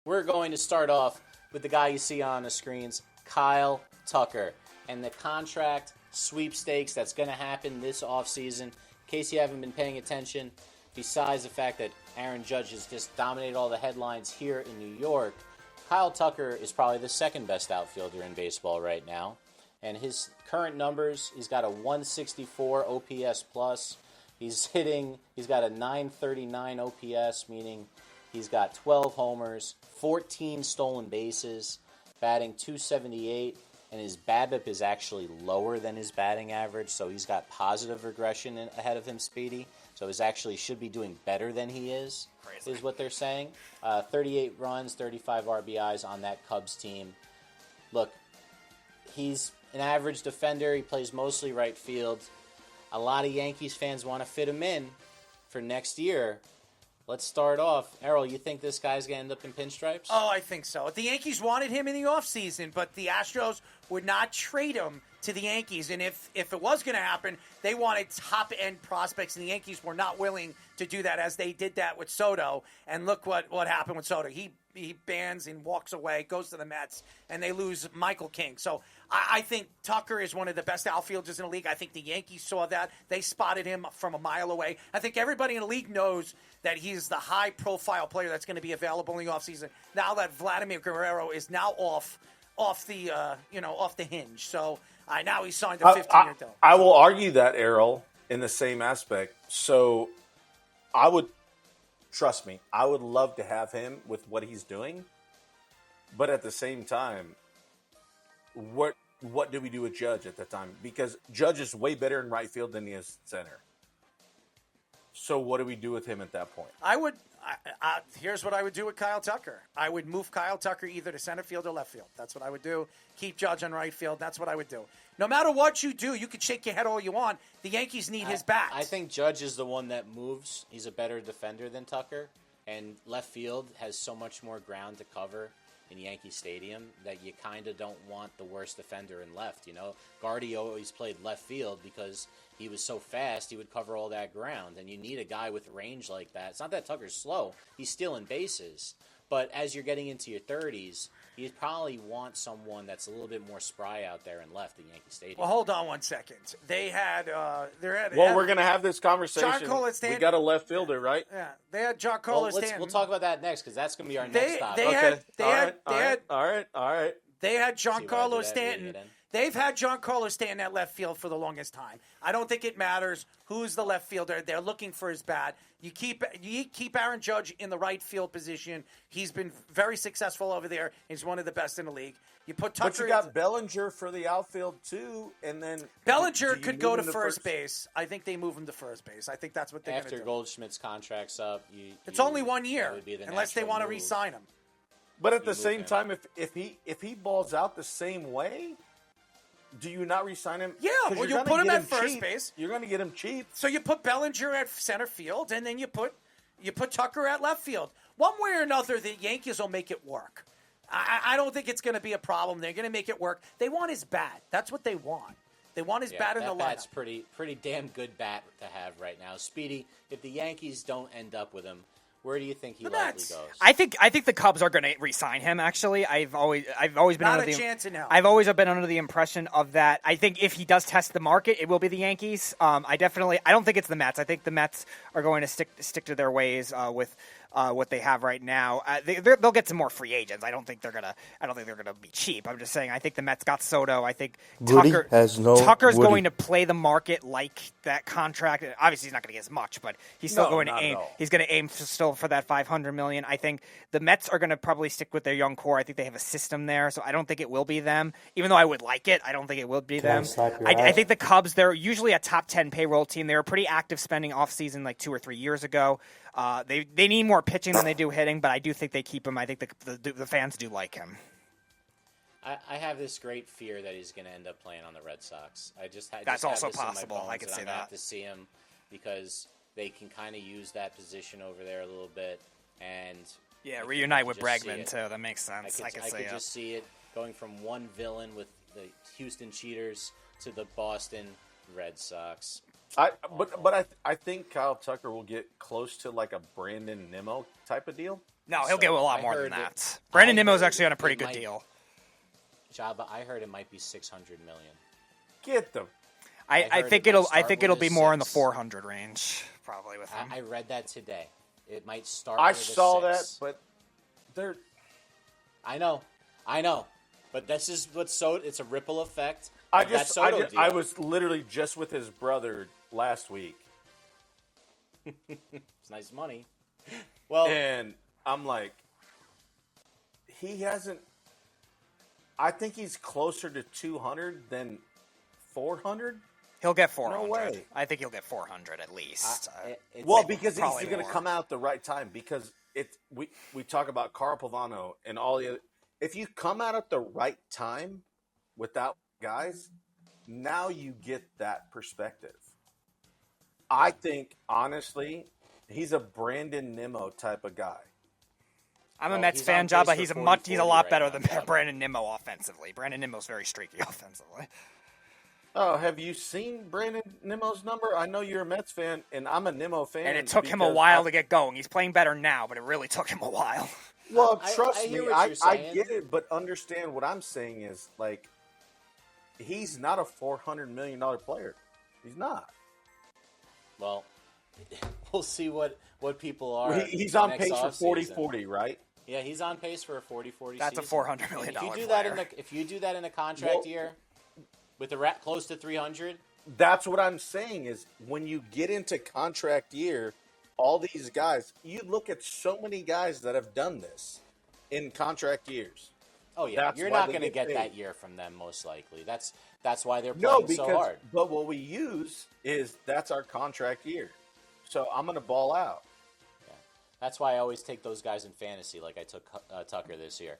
We're going to start off with the guy you see on the screens, Kyle Tucker, and the contract sweepstakes that's going to happen this offseason. In case you haven't been paying attention, besides the fact that Aaron Judge has just dominated all the headlines here in New York, Kyle Tucker is probably the second best outfielder in baseball right now. And his current numbers, he's got a 164 OPS plus. He's got a 939 OPS, meaning he's got 12 homers, 14 stolen bases, batting .278, and his BABIP is actually lower than his batting average, so he's got positive regression ahead of him, Speedy. So he's actually should be doing better than he is what they're saying. 38 runs, 35 RBIs on that Cubs team. Look, he's an average defender. He plays mostly right field. A lot of Yankees fans want to fit him in for next year. Let's start off. Errol, you think this guy's going to end up in pinstripes? Oh, I think so. The Yankees wanted him in the offseason, but the Astros would not trade him to the Yankees. And if it was going to happen, they wanted top-end prospects, and the Yankees were not willing to do that as they did that with Soto. And look what happened with Soto. He bans and walks away, goes to the Mets, and they lose Michael King. So I think Tucker is one of the best outfielders in the league. I think the Yankees saw that. They spotted him from a mile away. I think everybody in the league knows that he's the high-profile player that's going to be available in the offseason. Now that Vladimir Guerrero is now off the hinge. So now he's signed a 15-year deal. I will argue that, Errol, in the same aspect. So trust me, I would love to have him with what he's doing. But at the same time, what do we do with Judge at the time? Because Judge is way better in right field than he is center. So what do we do with him at that point? Here's what I would do with Kyle Tucker. I would move Kyle Tucker either to center field or left field. That's what I would do. Keep Judge on right field. That's what I would do. No matter what you do, you can shake your head all you want. The Yankees need his bat. I think Judge is the one that moves. He's a better defender than Tucker. And left field has so much more ground to cover in Yankee Stadium that you kind of don't want the worst defender in left. Gardy always played left field because he was so fast, he would cover all that ground. And you need a guy with range like that. It's not that Tucker's slow. He's stealing bases. But as you're getting into your 30s, you probably want someone that's a little bit more spry out there in left in Yankee Stadium. Well, hold on one second. They had we're going to have this conversation. We got a left fielder, right? Yeah, they had Giancarlo Stanton. We'll talk about that next because that's going to be our next topic. All right. They had Giancarlo Stanton. They've had Giancarlo Stanton at left field for the longest time. I don't think it matters who's the left fielder. They're looking for his bat. You keep Aaron Judge in the right field position. He's been very successful over there. He's one of the best in the league. You put Tucker. But you got Bellinger for the outfield too, and then Bellinger could go to first base. I think they move him to first base. I think that's what they're going to do. After Goldschmidt's contract's up, it's only 1 year, unless they want to re-sign him. But at the same time, if he balls out the same way, do you not re-sign him? Yeah, well, you put him at first base. You're going to get him cheap. So you put Bellinger at center field, and then you put Tucker at left field. One way or another, the Yankees will make it work. I don't think it's going to be a problem. They're going to make it work. They want his bat. That's what they want. They want his bat in the lineup. That's pretty damn good bat to have right now. Speedy, if the Yankees don't end up with him, where do you think he likely goes? I think the Cubs are going to re-sign him. Actually, I've always been not a chance in hell. I've always been under the impression of that. I think if he does test the market, it will be the Yankees. I don't think it's the Mets. I think the Mets are going to stick to their ways with what they have right now. They'll get some more free agents. I don't think they're gonna be cheap. I'm just saying. I think the Mets got Soto. I think Tucker's going to play the market like that contract. Obviously, he's not going to get as much, but he's still going to aim. He's going to aim still for that $500 million. I think the Mets are going to probably stick with their young core. I think they have a system there, so I don't think it will be them. Even though I would like it, I don't think it will be them. I think the Cubs, they're usually a top 10 payroll team. They were pretty active spending offseason like 2 or 3 years ago. They need more pitching than they do hitting, but I do think they keep him. I think the fans do like him. I have this great fear that he's going to end up playing on the Red Sox. That's also possible. I could say that. I have to see him because they can kind of use that position over there a little bit and reunite with Bregman too. That makes sense. I could just see it going from one villain with the Houston Cheaters to the Boston Red Sox. I think Kyle Tucker will get close to like a Brandon Nimmo type of deal. No, he'll get a lot more than that. Brandon Nimmo's actually on a pretty good deal. Joba, I heard it might be $600 million. Get them. I think it'll be more in the 400 range probably with him. I read that today. It might start. I with a saw 6. that, but they're. I know, but this is what's it's a ripple effect. I I was literally just with his brother last week. It's nice money. Well, and I'm like, he hasn't. I think he's closer to 200 than 400. He'll get 400. No way. I think he'll get 400 at least. Because he's going to come out at the right time. Because we talk about Carl Pavano and all the other. If you come out at the right time without guys, now you get that perspective. I think honestly, he's a Brandon Nimmo type of guy. I'm a Mets fan, Job, but he's a lot better than Brandon Nimmo offensively. Brandon Nimmo's very streaky offensively. Oh, have you seen Brandon Nimmo's number? I know you're a Mets fan, and I'm a Nimmo fan. And it took him a while to get going. He's playing better now, but it really took him a while. Well, trust me, I get it, but understand what I'm saying is, like, he's not a $400 million player. He's not. Well, we'll see what people are. He's on pace for 40-40, right? Yeah, he's on pace for a 40-40 That's season. a $400 million player. If you do that in a contract year with a close to 300, that's what I'm saying is when you get into contract year, all these guys, you look at so many guys that have done this in contract years. Oh yeah, you're not going to get that year from them most likely. That's why they're playing so hard. But what we use is that's our contract year. So I'm going to ball out. Yeah. That's why I always take those guys in fantasy like I took Tucker this year.